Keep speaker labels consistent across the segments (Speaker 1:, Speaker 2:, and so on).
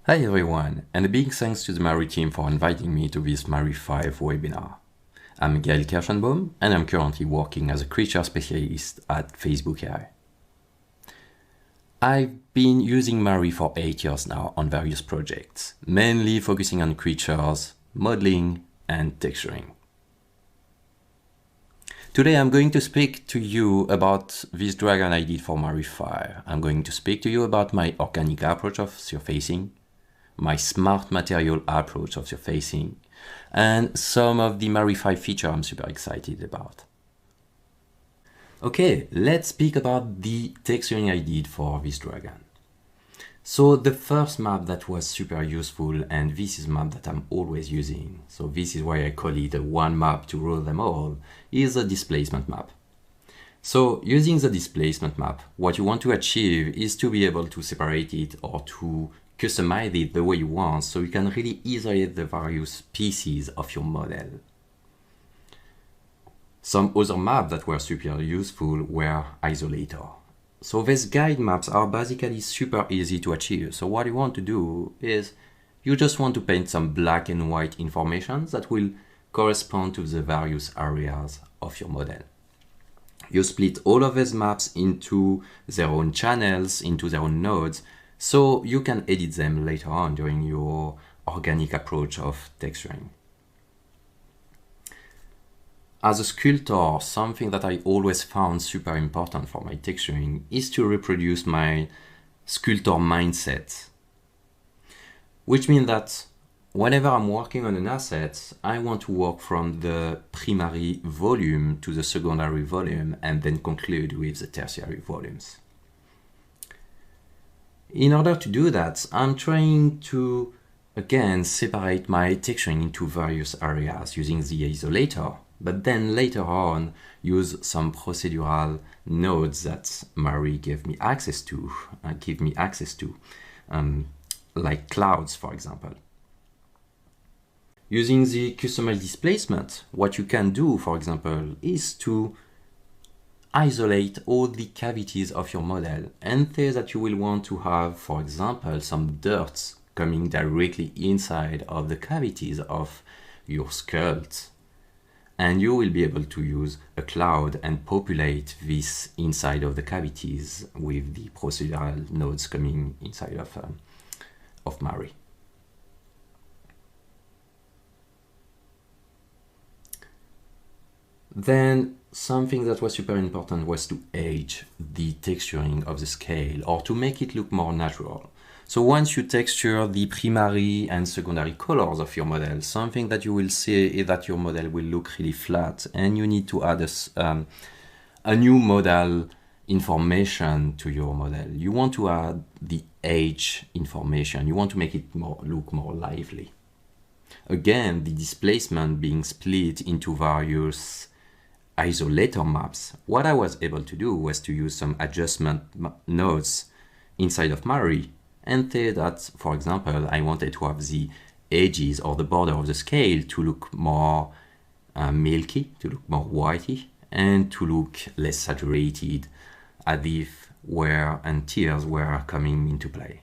Speaker 1: Hi everyone, and a big thanks to the Mari team for inviting me to this Mari5 webinar. I'm Gael Kirschenbaum, and I'm currently working as a creature specialist at Facebook AI. I've been using Mari for 8 years now on various projects, mainly focusing on creatures, modeling, and texturing. Today I'm going to speak to you about this dragon I did for Mari5. I'm going to speak to you about my organic approach of surfacing, my smart material approach of surfacing, and some of the Mari5 feature I'm super excited about. Okay, let's speak about the texturing I did for this dragon. So the first map that was super useful, and this is a map that I'm always using, so this is why I call it a one map to rule them all, is a displacement map. So using the displacement map, what you want to achieve is to be able to separate it or to customize it the way you want, so you can really isolate the various pieces of your model. Some other maps that were super useful were Isolator. So these guide maps are basically super easy to achieve. So what you want to do is you just want to paint some black and white information that will correspond to the various areas of your model. You split all of these maps into their own channels, into their own nodes, so you can edit them later on during your organic approach of texturing. As a sculptor, something that I always found super important for my texturing is to reproduce my sculptor mindset. Which means that whenever I'm working on an asset, I want to work from the primary volume to the secondary volume and then conclude with the tertiary volumes. In order to do that, I'm trying to, again, separate my texturing into various areas using the Isolator, but then later on use some procedural nodes that Mari gave me access to, like clouds, for example. Using the customized displacement, what you can do, for example, is to isolate all the cavities of your model and say that you will want to have, for example, some dirt coming directly inside of the cavities of your sculpt. And you will be able to use a cloud and populate this inside of the cavities with the procedural nodes coming inside of Mari. Then something that was super important was to age the texturing of the scale, or to make it look more natural. So once you texture the primary and secondary colors of your model, something that you will see is that your model will look really flat, and you need to add a new model information to your model. You want to add the age information. You want to make it look more lively. Again, the displacement being split into various Isolator maps, what I was able to do was to use some adjustment nodes inside of Mari and say that, for example, I wanted to have the edges or the border of the scale to look more milky, to look more whitey, and to look less saturated, as if wear and tears were coming into play.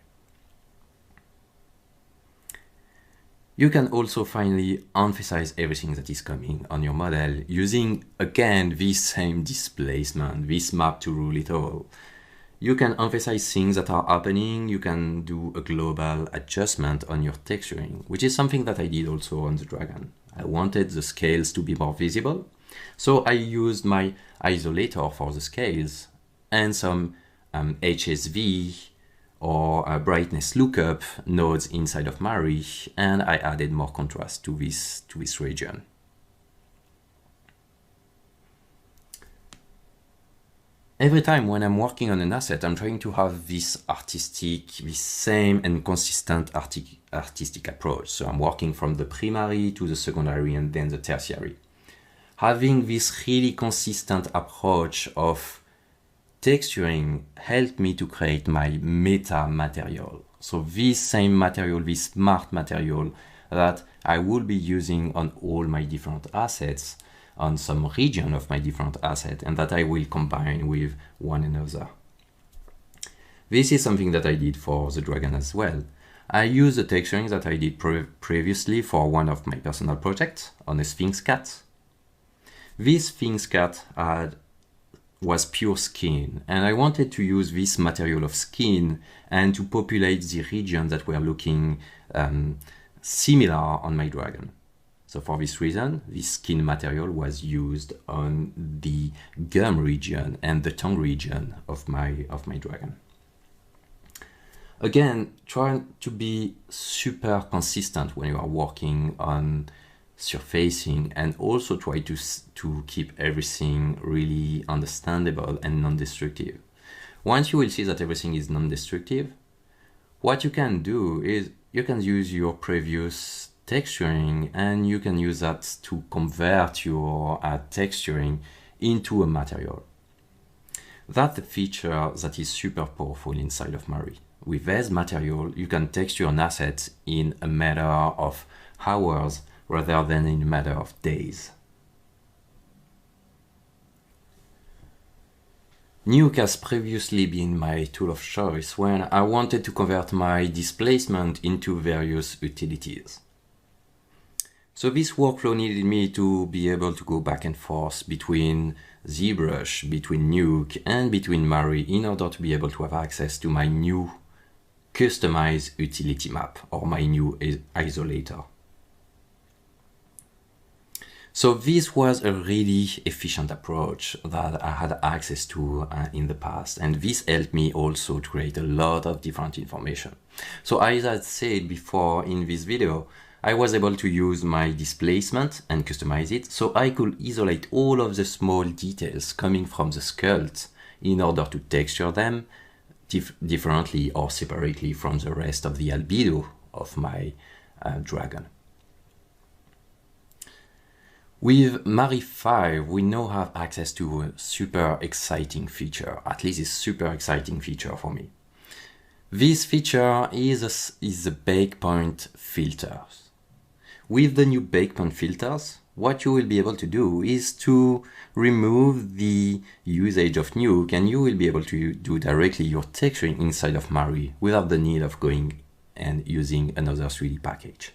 Speaker 1: You can also finally emphasize everything that is coming on your model using, again, this same displacement, this map to rule it all. You can emphasize things that are happening. You can do a global adjustment on your texturing, which is something that I did also on the dragon. I wanted the scales to be more visible, so I used my Isolator for the scales and some HSV or a brightness lookup nodes inside of Mari, and I added more contrast to this region. Every time when I'm working on an asset, I'm trying to have this same and consistent artistic approach. So I'm working from the primary to the secondary and then the tertiary. Having this really consistent approach of texturing helped me to create my meta material. So this same material, this smart material that I will be using on all my different assets, on some region of my different assets, and that I will combine with one another. This is something that I did for the dragon as well. I use the texturing that I did previously for one of my personal projects on a Sphinx cat. This Sphinx cat was pure skin, and I wanted to use this material of skin and to populate the regions that were looking similar on my dragon. So for this reason, this skin material was used on the gum region and the tongue region of my dragon. Again, try to be super consistent when you are working on surfacing, and also try to keep everything really understandable and non-destructive. Once you will see that everything is non-destructive, what you can do is you can use your previous texturing, and you can use that to convert your texturing into a material. That's a feature that is super powerful inside of Mari. With this material, you can texture an asset in a matter of hours rather than in a matter of days. Nuke has previously been my tool of choice when I wanted to convert my displacement into various utilities. So this workflow needed me to be able to go back and forth between ZBrush, between Nuke, and between Mari in order to be able to have access to my new customized utility map, or my new Isolator. So this was a really efficient approach that I had access to in the past, and this helped me also to create a lot of different information. So as I said before in this video, I was able to use my displacement and customize it, so I could isolate all of the small details coming from the sculpt in order to texture them differently or separately from the rest of the albedo of my dragon. With Mari5, we now have access to a super exciting feature, at least a super exciting feature for me. This feature is the Breakpoint Filters. With the new Breakpoint Filters, what you will be able to do is to remove the usage of Nuke, and you will be able to do directly your texturing inside of Mari without the need of going and using another 3D package.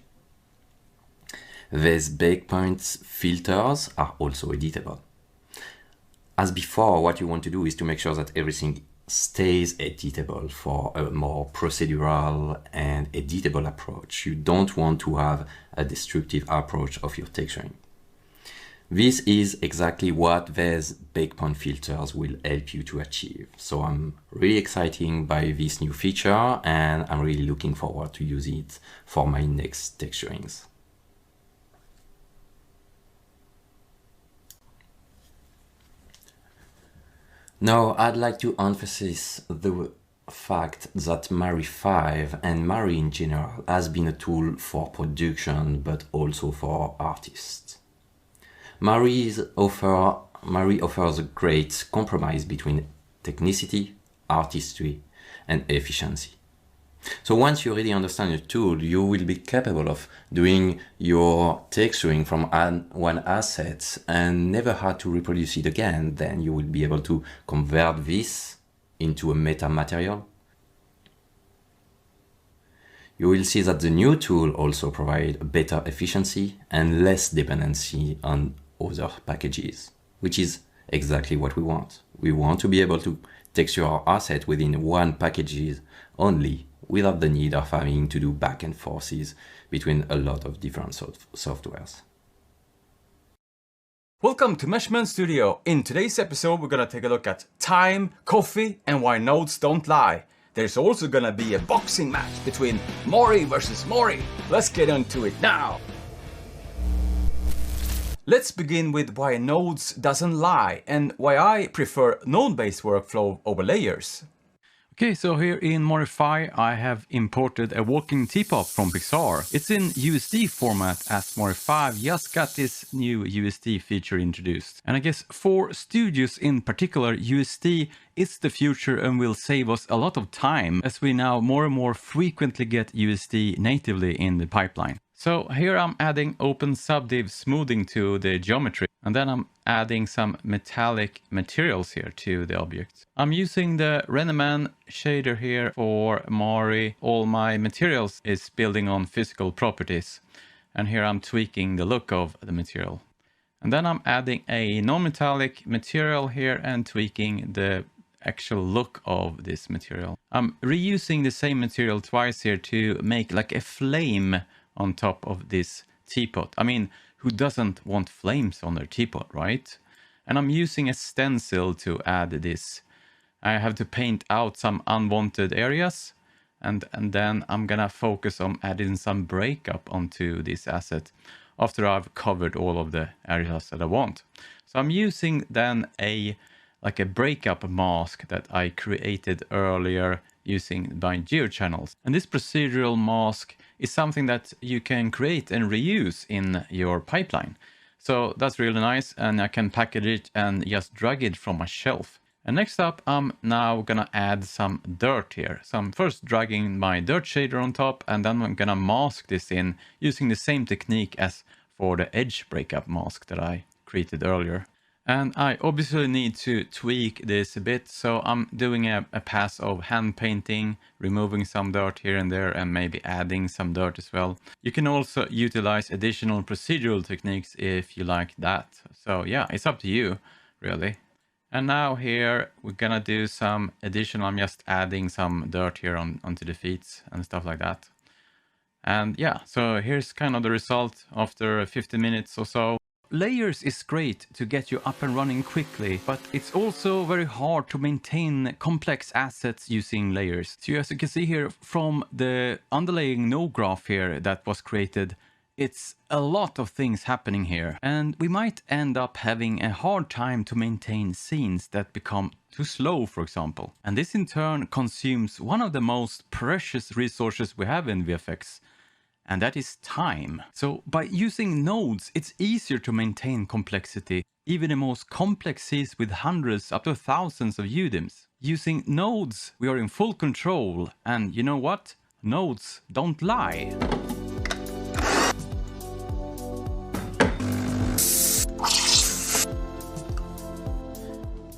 Speaker 1: These Breakpoint Filters are also editable. As before, what you want to do is to make sure that everything stays editable for a more procedural and editable approach. You don't want to have a destructive approach of your texturing. This is exactly what these Breakpoint Filters will help you to achieve. So I'm really excited by this new feature, and I'm really looking forward to use it for my next texturings. Now, I'd like to emphasize the fact that Mari5 and Mari in general has been a tool for production, but also for artists. Mari offers a great compromise between technicity, artistry, and efficiency. So once you really understand your tool, you will be capable of doing your texturing from one asset and never had to reproduce it again. Then you will be able to convert this into a meta material. You will see that the new tool also provides better efficiency and less dependency on other packages, which is exactly what we want. We want to be able to texture our asset within one package only, without the need of having to do back and forths between a lot of different softwares.
Speaker 2: Welcome to Meshman Studio. In today's episode, we're gonna take a look at time, coffee, and why nodes don't lie. There's also gonna be a boxing match between Mari versus Mari. Let's get into it now. Let's begin with why nodes doesn't lie and why I prefer node-based workflow over layers. Okay, so here in Mari5 I have imported a walking teapot from Pixar. It's in USD format as Mari5 just got this new USD feature introduced. And I guess for studios in particular, USD is the future and will save us a lot of time as we now more and more frequently get USD natively in the pipeline. So here I'm adding open Subdiv smoothing to the geometry. And then I'm adding some metallic materials here to the object. I'm using the Reneman shader here for Mari. All my materials is building on physical properties. And here I'm tweaking the look of the material. And then I'm adding a non-metallic material here and tweaking the actual look of this material. I'm reusing the same material twice here to make like a flame on top of this teapot. I mean, who doesn't want flames on their teapot, right? And I'm using a stencil to add this. I have to paint out some unwanted areas, and then I'm gonna focus on adding some breakup onto this asset after I've covered all of the areas that I want. So I'm using then a breakup mask that I created earlier using my geochannels. And this procedural mask is something that you can create and reuse in your pipeline. So that's really nice, and I can package it and just drag it from my shelf. And next up, I'm now gonna add some dirt here. So I'm first dragging my dirt shader on top, and then I'm gonna mask this in using the same technique as for the edge breakup mask that I created earlier. And I obviously need to tweak this a bit, so I'm doing a pass of hand painting, removing some dirt here and there, and maybe adding some dirt as well. You can also utilize additional procedural techniques if you like that. So yeah, it's up to you, really. And now here, we're gonna do some additional, I'm just adding some dirt here onto the feet and stuff like that. And yeah, so here's kind of the result after 15 minutes or so. Layers is great to get you up and running quickly, but it's also very hard to maintain complex assets using layers. So as you can see here from the underlying node graph here that was created, it's a lot of things happening here, and we might end up having a hard time to maintain scenes that become too slow, for example. And this in turn consumes one of the most precious resources we have in VFX, and that is time. So by using nodes, it's easier to maintain complexity, even the most complex scenes with hundreds up to thousands of UDIMs. Using nodes, we are in full control, and you know what? Nodes don't lie.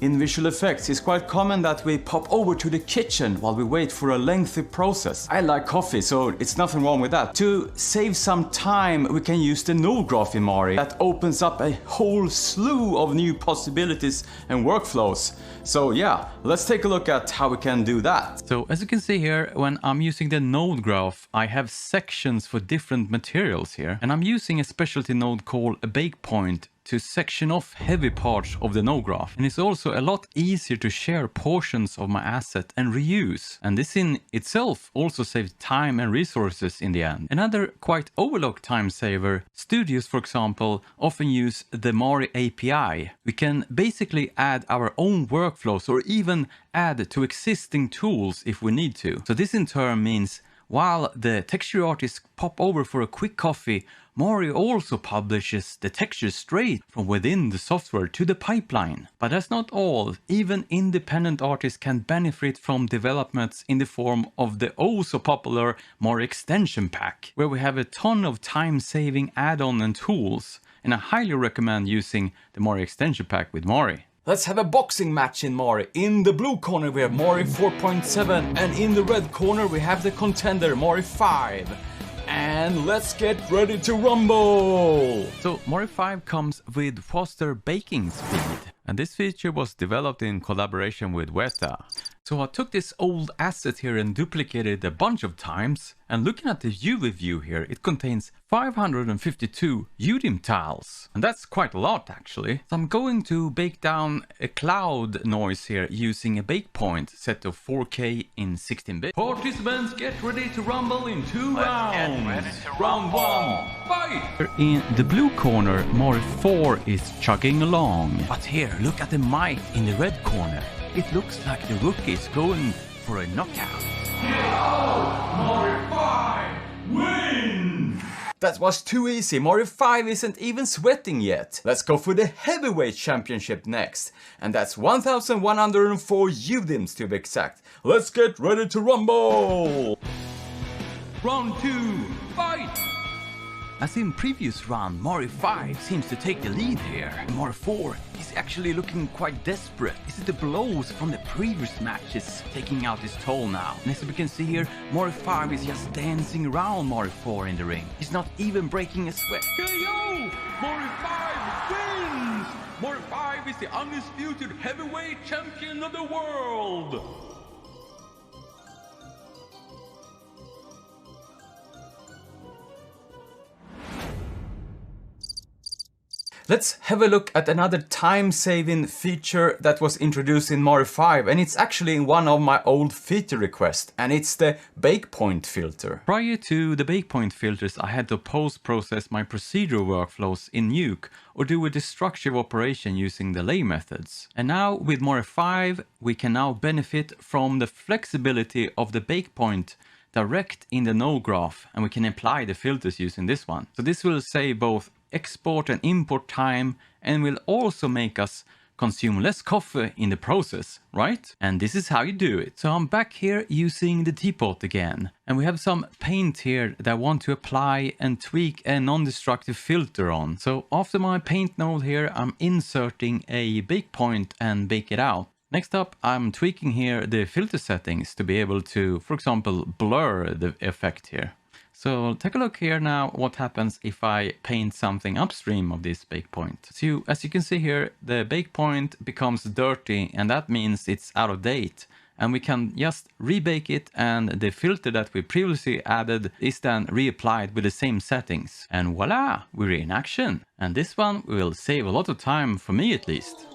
Speaker 2: In visual effects, it's quite common that we pop over to the kitchen while we wait for a lengthy process. I like coffee, so it's nothing wrong with that. To save some time, we can use the node graph in Mari. That opens up a whole slew of new possibilities and workflows. So yeah, let's take a look at how we can do that. So as you can see here, when I'm using the node graph, I have sections for different materials here. And I'm using a specialty node called a Breakpoint to section off heavy parts of the node graph. And it's also a lot easier to share portions of my asset and reuse. And this in itself also saves time and resources in the end. Another quite overlooked time saver, studios for example, often use the Mari API. We can basically add our own workflows or even add to existing tools if we need to. So this in turn means while the texture artists pop over for a quick coffee, Mari also publishes the texture straight from within the software to the pipeline. But that's not all. Even independent artists can benefit from developments in the form of the oh so popular Mari extension pack, where we have a ton of time-saving add-on and tools. And I highly recommend using the Mari extension pack with Mari. Let's have a boxing match in Mari. In the blue corner we have Mari4.7, and in the red corner we have the contender Mari5. And let's get ready to rumble! So Mari5 comes with faster baking speed, and this feature was developed in collaboration with Weta. So I took this old asset here and duplicated a bunch of times, and looking at the UV view here, it contains 552 UDIM tiles, and that's quite a lot actually. So I'm going to bake down a cloud noise here using a Breakpoint set to 4K in 16-bit. Participants, get ready to rumble in 2 rounds. Round 1, fight! In the blue corner, Mari4 is chugging along. But here, look at the mic in the red corner. It looks like the rookie is going for a knockout. Mari5 win! That was too easy. Mari5 isn't even sweating yet. Let's go for the heavyweight championship next. And that's 1104 UDIMs to be exact. Let's get ready to rumble! Round 2, fight! As in previous run, Mari5 seems to take the lead here. Mari4 is actually looking quite desperate. Is it the blows from the previous matches taking out his toll now? And as we can see here, Mari5 is just dancing around Mari4 in the ring. He's not even breaking a sweat. KO! Mari5 wins! Mari5 is the undisputed heavyweight champion of the world! Let's have a look at another time-saving feature that was introduced in Mari5, and it's actually in one of my old feature requests, and it's the Breakpoint filter. Prior to the Breakpoint filters, I had to post-process my procedural workflows in Nuke or do a destructive operation using delay methods. And now with Mari5, we can now benefit from the flexibility of the Breakpoint direct in the node graph, and we can apply the filters using this one. So this will save both export and import time and will also make us consume less coffee in the process, right? And this is how you do it. So I'm back here using the teapot again, and we have some paint here that I want to apply and tweak a non-destructive filter on. So after my paint node here, I'm inserting a breakpoint and bake it out. Next up, I'm tweaking here the filter settings to be able to, for example, blur the effect here. So take a look here now what happens if I paint something upstream of this breakpoint. So as you can see here, the breakpoint becomes dirty, and that means it's out of date. And we can just rebake it, and the filter that we previously added is then reapplied with the same settings. And voila, we're in action. And this one will save a lot of time for me at least.